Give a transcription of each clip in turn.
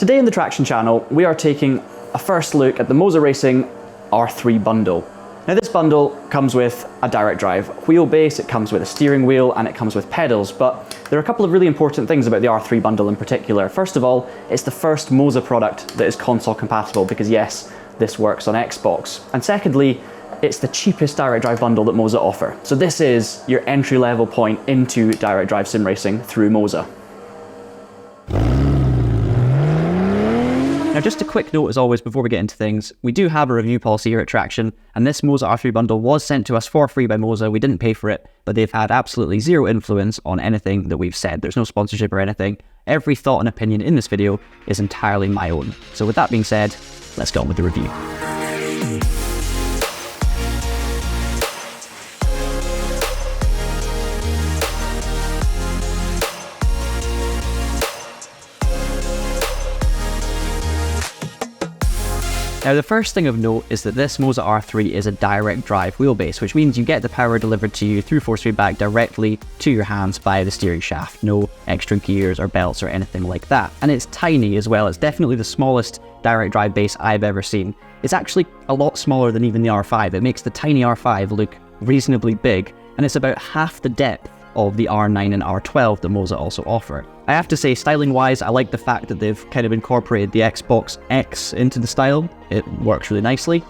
Today in the Traxion channel, we are taking a first look at the Moza Racing R3 bundle. Now this bundle comes with a direct drive wheelbase, it comes with a steering wheel, and it comes with pedals, but there are a couple of really important things about the R3 bundle in particular. First of all, it's the first Moza product that is console compatible, because yes, this works on Xbox. And secondly, it's the cheapest direct drive bundle that Moza offer. So this is your entry-level point into direct drive sim racing through Moza. Now just a quick note as always before we get into things, we do have a review policy here at Traxion, and this Moza R3 bundle was sent to us for free by Moza. We didn't pay for it, but they've had absolutely zero influence on anything that we've said. There's no sponsorship or anything. Every thought and opinion in this video is entirely my own. So with that being said, let's get on with the review. Now the first thing of note is that this Moza R3 is a direct drive wheelbase, which means you get the power delivered to you through force feedback directly to your hands by the steering shaft. No extra gears or belts or anything like that. And it's tiny as well. It's definitely the smallest direct drive base I've ever seen. It's actually a lot smaller than even the R5. It makes the tiny R5 look reasonably big, and it's about half the depth of the R9 and R12 that Moza also offer. I have to say, styling wise, I like the fact that they've kind of incorporated the Xbox X into the style. It works really nicely.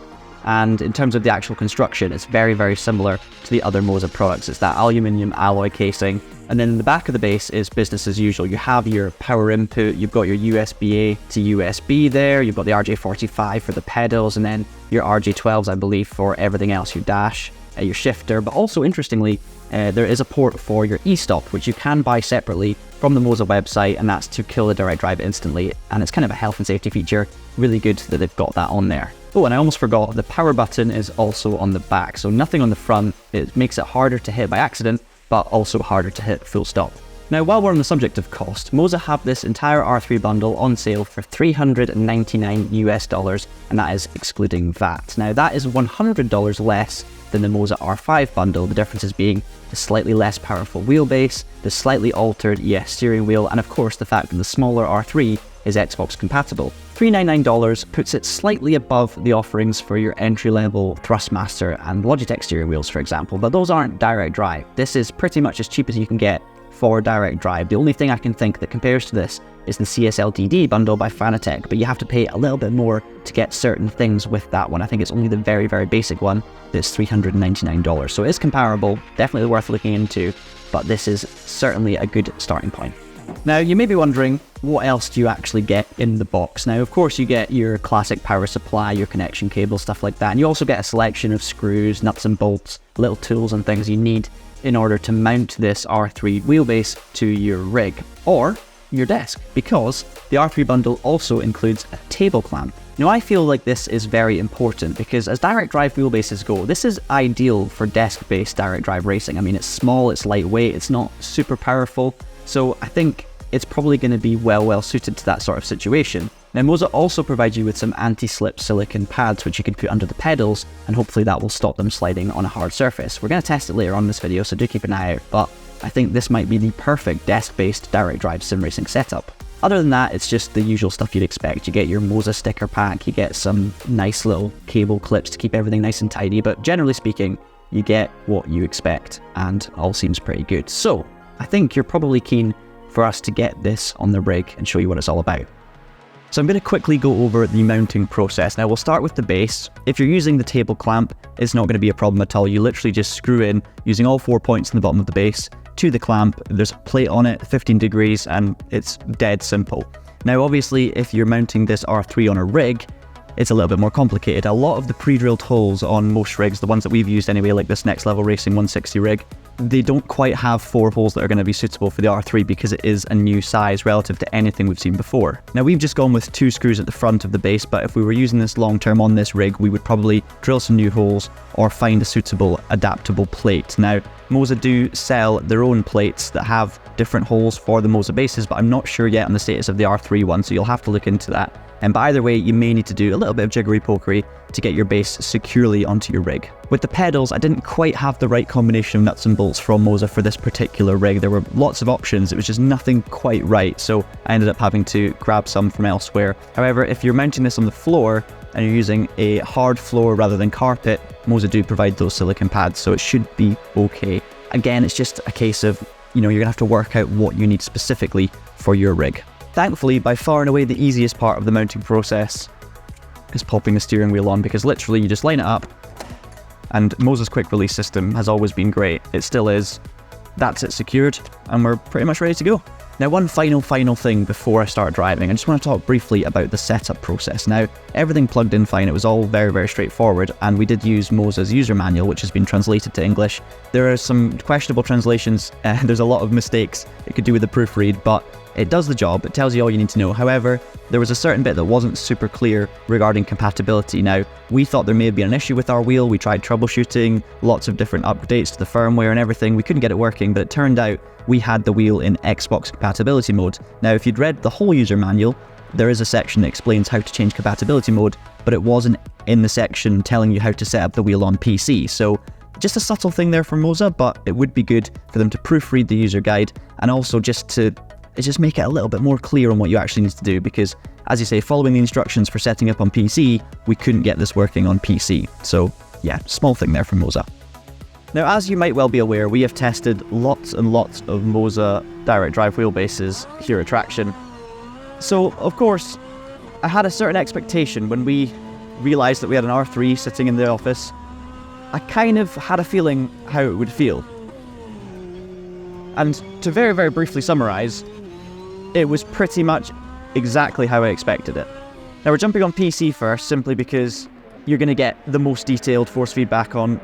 And in terms of the actual construction, it's very, very similar to the other Moza products. It's that aluminium alloy casing. And then in the back of the base is business as usual. You have your power input, you've got your USB-A to USB there, you've got the RJ45 for the pedals, and then your RJ12s, I believe, for everything else, your dash, your shifter. But also, interestingly, there is a port for your e-stop, which you can buy separately from the Moza website, and that's to kill the direct drive instantly. And it's kind of a health and safety feature. Really good that they've got that on there. Oh, and I almost forgot, the power button is also on the back, so nothing on the front. It makes it harder to hit by accident, but also harder to hit full stop. Now, while we're on the subject of cost, Moza have this entire R3 bundle on sale for $399 US, and that is excluding VAT. Now, that is $100 less than the Moza R5 bundle, the differences being the slightly less powerful wheelbase, the slightly altered ES steering wheel, and of course the fact that the smaller R3 is Xbox compatible. $399 puts it slightly above the offerings for your entry-level Thrustmaster and Logitech steering wheels, for example, but those aren't direct drive. This is pretty much as cheap as you can get for direct drive. The only thing I can think that compares to this is the CSLDD bundle by Fanatec, but you have to pay a little bit more to get certain things with that one. I think it's only the very, very basic one that's $399. So it is comparable, definitely worth looking into, but this is certainly a good starting point. Now, you may be wondering, what else do you actually get in the box? Now, of course, you get your classic power supply, your connection cable, stuff like that, and you also get a selection of screws, nuts and bolts, little tools and things you need in order to mount this R3 wheelbase to your rig or your desk, because the R3 bundle also includes a table clamp. Now, I feel like this is very important because as direct drive wheelbases go, this is ideal for desk-based direct drive racing. I mean, it's small, it's lightweight, it's not super powerful, so I think it's probably going to be well suited to that sort of situation. Now, Moza also provides you with some anti-slip silicone pads which you can put under the pedals, and hopefully that will stop them sliding on a hard surface. We're going to test it later on in this video, so do keep an eye out, but I think this might be the perfect desk-based direct drive sim racing setup. Other than that, it's just the usual stuff you'd expect. You get your Moza sticker pack, you get some nice little cable clips to keep everything nice and tidy, but generally speaking, you get what you expect, and all seems pretty good. So, I think you're probably keen for us to get this on the rig and show you what it's all about. So I'm going to quickly go over the mounting process. Now, we'll start with the base. If you're using the table clamp, it's not going to be a problem at all. You literally just screw in, using all 4 points in the bottom of the base, to the clamp. There's a plate on it, 15 degrees, and it's dead simple. Now, obviously, if you're mounting this R3 on a rig, it's a little bit more complicated. A lot of the pre-drilled holes on most rigs, the ones that we've used anyway, like this Next Level Racing 160 rig, they don't quite have 4 holes that are going to be suitable for the R3 because it is a new size relative to anything we've seen before. Now, we've just gone with 2 screws at the front of the base, but if we were using this long term on this rig, we would probably drill some new holes or find a suitable adaptable plate. Now, Moza do sell their own plates that have different holes for the Moza bases, but I'm not sure yet on the status of the R3 one, so you'll have to look into that. But either way, you may need to do a little bit of jiggery-pokery to get your base securely onto your rig. With the pedals, I didn't quite have the right combination of nuts and bolts from Moza for this particular rig. There were lots of options, it was just nothing quite right, so I ended up having to grab some from elsewhere. However, if you're mounting this on the floor and you're using a hard floor rather than carpet, Moza do provide those silicone pads, so it should be okay. Again, it's just a case of, you're gonna have to work out what you need specifically for your rig. Thankfully, by far and away the easiest part of the mounting process is popping the steering wheel on, because literally you just line it up, and Moza's quick release system has always been great. It still is. That's it secured, and we're pretty much ready to go. Now, one final thing before I start driving, I just want to talk briefly about the setup process. Now, everything plugged in fine, it was all very straightforward, and we did use Moza's user manual, which has been translated to English. There are some questionable translations, and there's a lot of mistakes it could do with the proofread, but it does the job, it tells you all you need to know. However, there was a certain bit that wasn't super clear regarding compatibility. Now, we thought there may have been an issue with our wheel, we tried troubleshooting, lots of different updates to the firmware and everything, we couldn't get it working, but it turned out we had the wheel in Xbox compatibility mode. Now, if you'd read the whole user manual, there is a section that explains how to change compatibility mode, but it wasn't in the section telling you how to set up the wheel on PC, so just a subtle thing there from Moza, but it would be good for them to proofread the user guide, and also just make it a little bit more clear on what you actually need to do, because, as you say, following the instructions for setting up on PC, we couldn't get this working on PC. So yeah, small thing there from Moza. Now, as you might well be aware, we have tested lots and lots of Moza direct drive wheelbases here at Traxion. So, of course, I had a certain expectation when we realised that we had an R3 sitting in the office. I kind of had a feeling how it would feel. And to very briefly summarise, it was pretty much exactly how I expected it. Now, we're jumping on PC first, simply because you're going to get the most detailed force feedback on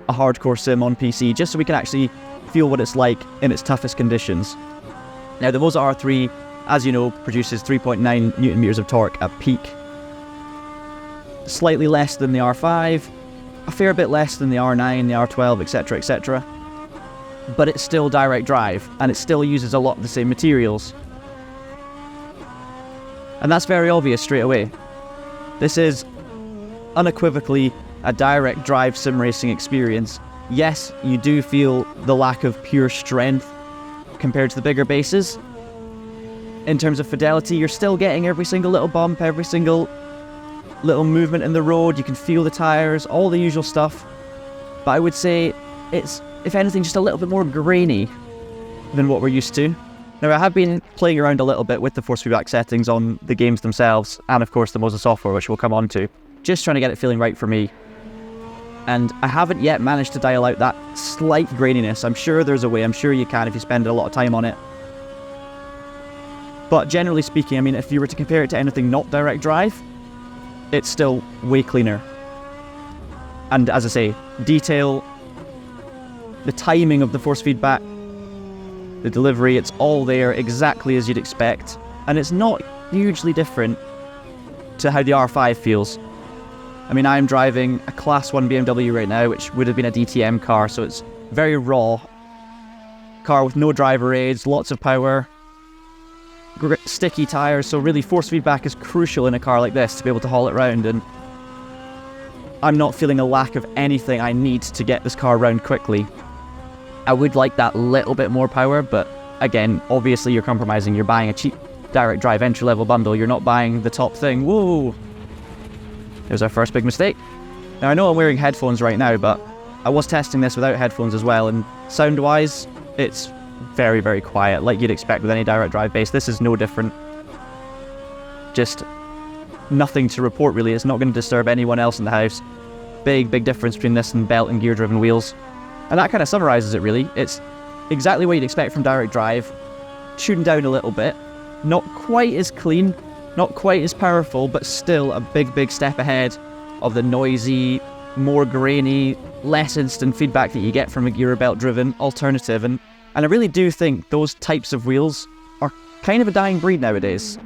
a hardcore sim on PC, just so we can actually feel what it's like in its toughest conditions. Now, the Moza R3, as you know, produces 3.9 Newton meters of torque at peak. Slightly less than the R5, a fair bit less than the R9, the R12, etc, etc. But it's still direct drive, and it still uses a lot of the same materials. And that's very obvious straight away. This is unequivocally a direct drive sim racing experience. Yes, you do feel the lack of pure strength compared to the bigger bases. In terms of fidelity, you're still getting every single little bump, every single little movement in the road, you can feel the tyres, all the usual stuff. But I would say it's, if anything, just a little bit more grainy than what we're used to. Now, I have been playing around a little bit with the force feedback settings on the games themselves, and of course the Moza software, which we'll come on to, just trying to get it feeling right for me. And I haven't yet managed to dial out that slight graininess. I'm sure there's a way, I'm sure you can if you spend a lot of time on it. But generally speaking, I mean, if you were to compare it to anything not direct drive, it's still way cleaner. And as I say, detail, the timing of the force feedback, the delivery, it's all there exactly as you'd expect. And it's not hugely different to how the R5 feels. I mean, I'm driving a Class 1 BMW right now, which would have been a DTM car, so it's very raw. Car with no driver aids, lots of power, sticky tyres, so really force feedback is crucial in a car like this to be able to haul it round, and I'm not feeling a lack of anything I need to get this car round quickly. I would like that little bit more power, but again, obviously you're compromising. You're buying a cheap direct drive entry-level bundle, you're not buying the top thing. Whoa! There's our first big mistake. Now, I know I'm wearing headphones right now, but I was testing this without headphones as well, and sound-wise, it's very quiet, like you'd expect with any direct drive base. This is no different. Just nothing to report, really. It's not going to disturb anyone else in the house. Big difference between this and belt and gear-driven wheels. And that kind of summarizes it, really. It's exactly what you'd expect from direct drive, tuned down a little bit, not quite as clean, not quite as powerful, but still a big step ahead of the noisy, more grainy, less instant feedback that you get from a gear belt driven alternative. And I really do think those types of wheels are kind of a dying breed nowadays.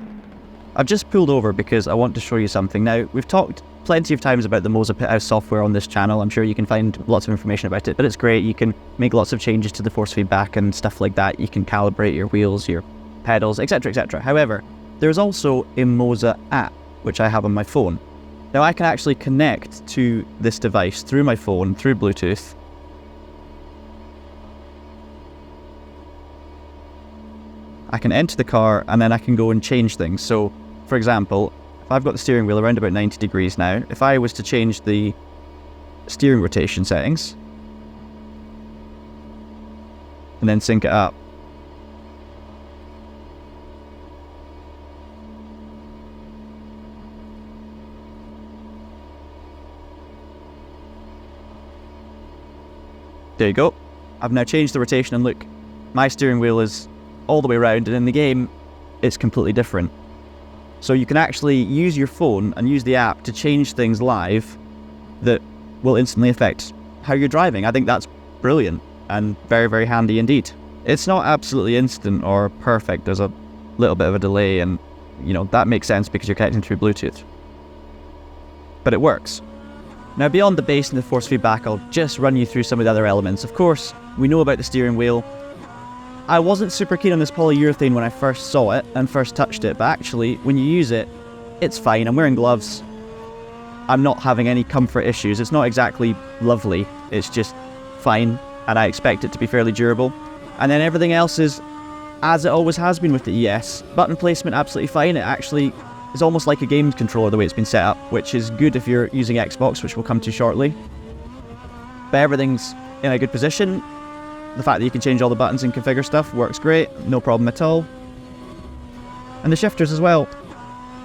I've just pulled over because I want to show you something. Now, we've talked plenty of times about the Moza Pithouse software on this channel. I'm sure you can find lots of information about it, but it's great. You can make lots of changes to the force feedback and stuff like that. You can calibrate your wheels, your pedals, etc, etc. However, there's also a Moza app, which I have on my phone. Now, I can actually connect to this device through my phone, through Bluetooth. I can enter the car and then I can go and change things. So, for example, if I've got the steering wheel around about 90 degrees now, if I was to change the steering rotation settings and then sync it up, there you go. I've now changed the rotation and look, my steering wheel is all the way around, and in the game, it's completely different. So you can actually use your phone and use the app to change things live that will instantly affect how you're driving. I think that's brilliant and very, very handy indeed. It's not absolutely instant or perfect. There's a little bit of a delay, and that makes sense because you're connecting through Bluetooth. But it works. Now, beyond the bass and the force feedback, I'll just run you through some of the other elements. Of course, we know about the steering wheel. I wasn't super keen on this polyurethane when I first saw it and first touched it, but actually, when you use it, it's fine. I'm wearing gloves. I'm not having any comfort issues. It's not exactly lovely. It's just fine, and I expect it to be fairly durable. And then everything else is as it always has been with the ES. Button placement, absolutely fine. It actually is almost like a game controller the way it's been set up, which is good if you're using Xbox, which we'll come to shortly. But everything's in a good position. The fact that you can change all the buttons and configure stuff works great, no problem at all. And the shifters as well,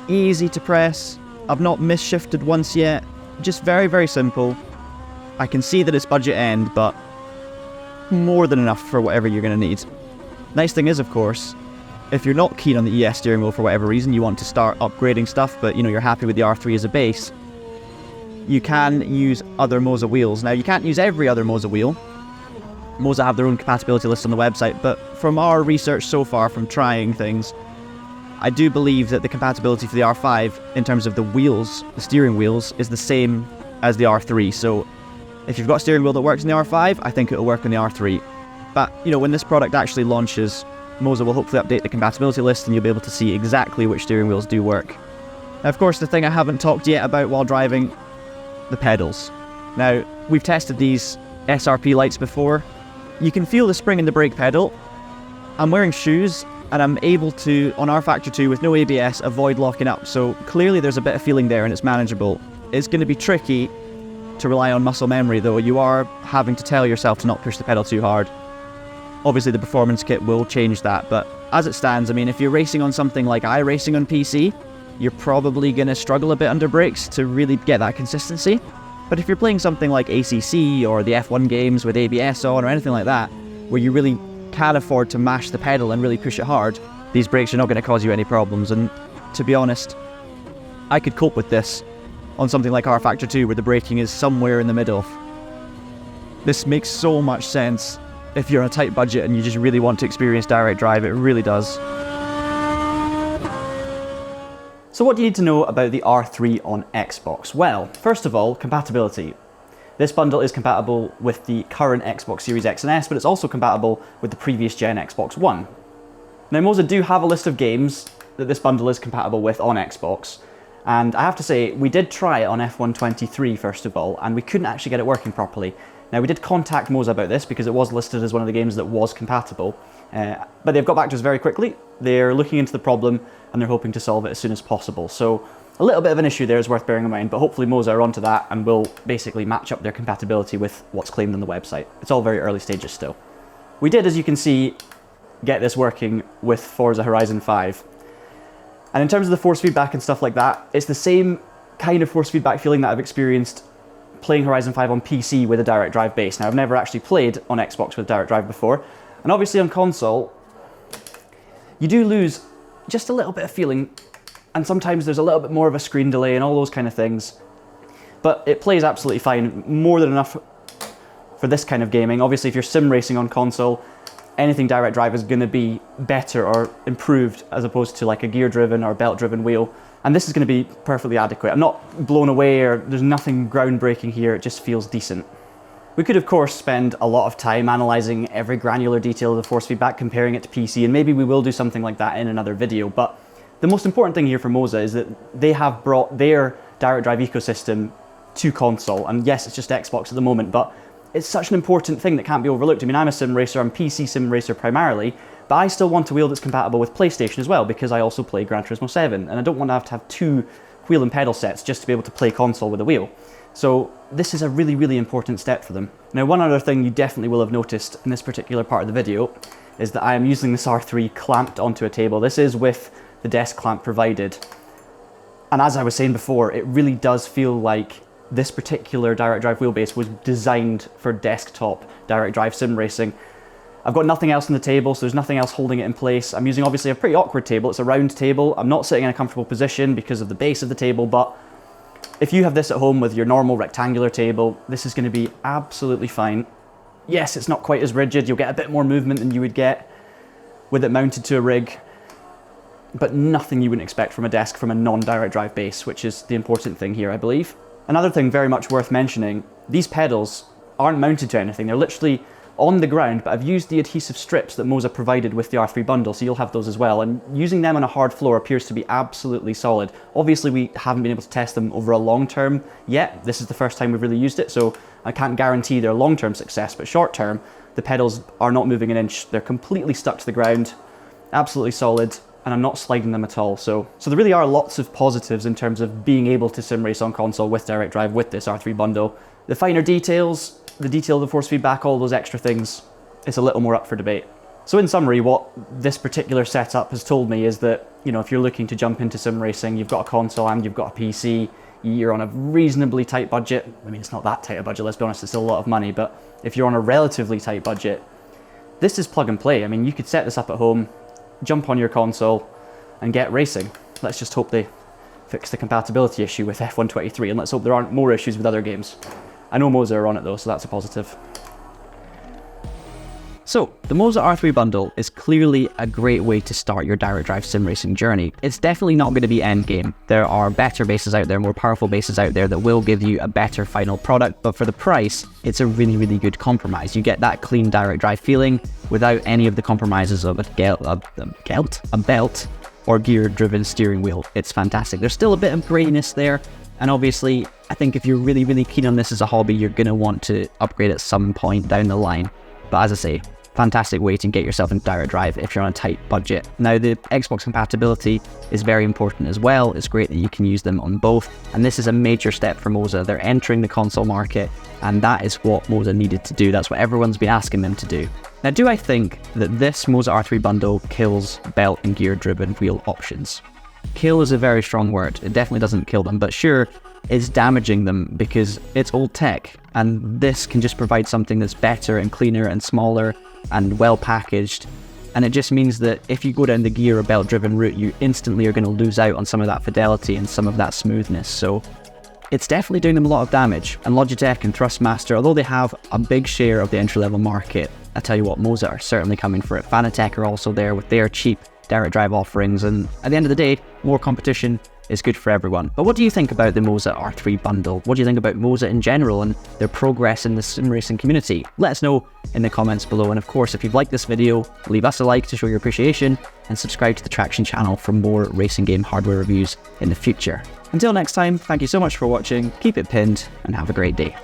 easy to press. I've not misshifted once yet, just very, very simple. I can see that it's budget end, but more than enough for whatever you're going to need. Nice thing is, of course, if you're not keen on the ES steering wheel for whatever reason, you want to start upgrading stuff, but you're happy with the R3 as a base, you can use other Moza wheels. Now, you can't use every other Moza wheel. Moza have their own compatibility list on the website, but from our research so far, from trying things, I do believe that the compatibility for the R5, in terms of the wheels, the steering wheels, is the same as the R3. So if you've got a steering wheel that works in the R5, I think it'll work on the R3. But, when this product actually launches, Moza will hopefully update the compatibility list and you'll be able to see exactly which steering wheels do work. Now, of course, the thing I haven't talked yet about while driving, the pedals. Now, we've tested these SRP lights before. You can feel the spring in the brake pedal. I'm wearing shoes and I'm able to, on rFactor 2 with no ABS, avoid locking up. So clearly there's a bit of feeling there and it's manageable. It's going to be tricky to rely on muscle memory though. You are having to tell yourself to not push the pedal too hard. Obviously the performance kit will change that, but as it stands, if you're racing on something like iRacing on PC, you're probably going to struggle a bit under brakes to really get that consistency. But if you're playing something like ACC or the F1 games with ABS on or anything like that, where you really can afford to mash the pedal and really push it hard, these brakes are not going to cause you any problems. And to be honest, I could cope with this on something like rFactor 2 where the braking is somewhere in the middle. This makes so much sense if you're on a tight budget and you just really want to experience direct drive. It really does. So what do you need to know about the R3 on Xbox? Well, first of all, compatibility. This bundle is compatible with the current Xbox Series X and S, but it's also compatible with the previous gen Xbox One. Now, Moza do have a list of games that this bundle is compatible with on Xbox, and I have to say, we did try it on F1 23 first of all, and we couldn't actually get it working properly. Now, we did contact Moza about this because it was listed as one of the games that was compatible, but they've got back to us very quickly. They're looking into the problem and they're hoping to solve it as soon as possible. So a little bit of an issue there is worth bearing in mind, but hopefully Moza are onto that and will basically match up their compatibility with what's claimed on the website. It's all very early stages still. We did, as you can see, get this working with Forza Horizon 5. And in terms of the force feedback and stuff like that, it's the same kind of force feedback feeling that I've experienced playing Horizon 5 on PC with a direct drive base. Now, I've never actually played on Xbox with direct drive before, and obviously on console, you do lose just a little bit of feeling, and sometimes there's a little bit more of a screen delay and all those kind of things, but it plays absolutely fine, more than enough for this kind of gaming. Obviously, if you're sim racing on console, anything direct drive is going to be better or improved as opposed to like a gear driven or belt driven wheel. And this is going to be perfectly adequate. I'm not blown away, or there's nothing groundbreaking here, it just feels decent. We could of course spend a lot of time analysing every granular detail of the force feedback, comparing it to PC, and maybe we will do something like that in another video, but the most important thing here for Moza is that they have brought their direct drive ecosystem to console. And yes, it's just Xbox at the moment, but it's such an important thing that can't be overlooked. I mean, I'm a sim racer, I'm PC sim racer primarily, but I still want a wheel that's compatible with PlayStation as well, because I also play Gran Turismo 7, and I don't want to have two wheel and pedal sets just to be able to play console with a wheel. So this is a really, really important step for them. Now, one other thing you definitely will have noticed in this particular part of the video is that I am using this R3 clamped onto a table. This is with the desk clamp provided. And as I was saying before, it really does feel like this particular direct drive wheelbase was designed for desktop direct drive sim racing. I've got nothing else on the table, so there's nothing else holding it in place. I'm using obviously a pretty awkward table. It's a round table. I'm not sitting in a comfortable position because of the base of the table, but if you have this at home with your normal rectangular table, this is going to be absolutely fine. Yes, it's not quite as rigid. You'll get a bit more movement than you would get with it mounted to a rig, but nothing you wouldn't expect from a desk from a non-direct drive base, which is the important thing here, I believe. Another thing very much worth mentioning, these pedals aren't mounted to anything. They're literally on the ground, but I've used the adhesive strips that Moza provided with the R3 bundle, so you'll have those as well. And using them on a hard floor appears to be absolutely solid. Obviously, we haven't been able to test them over a long term yet. This is the first time we've really used it, so I can't guarantee their long-term success, but short-term, the pedals are not moving an inch. They're completely stuck to the ground, absolutely solid, and I'm not sliding them at all. So there really are lots of positives in terms of being able to sim race on console with direct drive with this R3 bundle. The finer details, the detail of the force feedback, all those extra things, it's a little more up for debate. So in summary, what this particular setup has told me is that, you know, if you're looking to jump into sim racing, you've got a console and you've got a PC, you're on a reasonably tight budget. I mean, it's not that tight a budget, let's be honest, it's still a lot of money, but if you're on a relatively tight budget, this is plug and play. I mean, you could set this up at home, jump on your console and get racing. Let's just hope they fix the compatibility issue with F123, and let's hope there aren't more issues with other games. I know Moza are on it though, so that's a positive. So, the Moza R3 bundle is clearly a great way to start your direct drive sim racing journey. It's definitely not going to be endgame. There are better bases out there, more powerful bases out there that will give you a better final product, but for the price, it's a really, really good compromise. You get that clean direct drive feeling without any of the compromises of a belt or gear-driven steering wheel. It's fantastic. There's still a bit of graininess there, and obviously, I think if you're really, really keen on this as a hobby, you're going to want to upgrade at some point down the line. But as I say, fantastic way to get yourself into direct drive if you're on a tight budget. Now, the Xbox compatibility is very important as well. It's great that you can use them on both, and this is a major step for Moza. They're entering the console market, and that is what Moza needed to do. That's what everyone's been asking them to do. Now, do I think that this Moza R3 bundle kills belt and gear driven wheel options? Kill is a very strong word. It definitely doesn't kill them, but sure, it's damaging them because it's old tech, and this can just provide something that's better and cleaner and smaller and well packaged. And it just means that if you go down the gear or belt driven route, you instantly are going to lose out on some of that fidelity and some of that smoothness. So it's definitely doing them a lot of damage. And Logitech and Thrustmaster, although they have a big share of the entry-level market, I tell you what, Moza are certainly coming for it. Fanatec are also there with their cheap direct drive offerings, and at the end of the day, more competition is good for everyone. But what do you think about the Moza R3 bundle? What do you think about Moza in general and their progress in the sim racing community? Let us know in the comments below, and of course, if you've liked this video, leave us a like to show your appreciation, and subscribe to the Traxion channel for more racing game hardware reviews in the future. Until next time, thank you so much for watching, keep it pinned, and have a great day.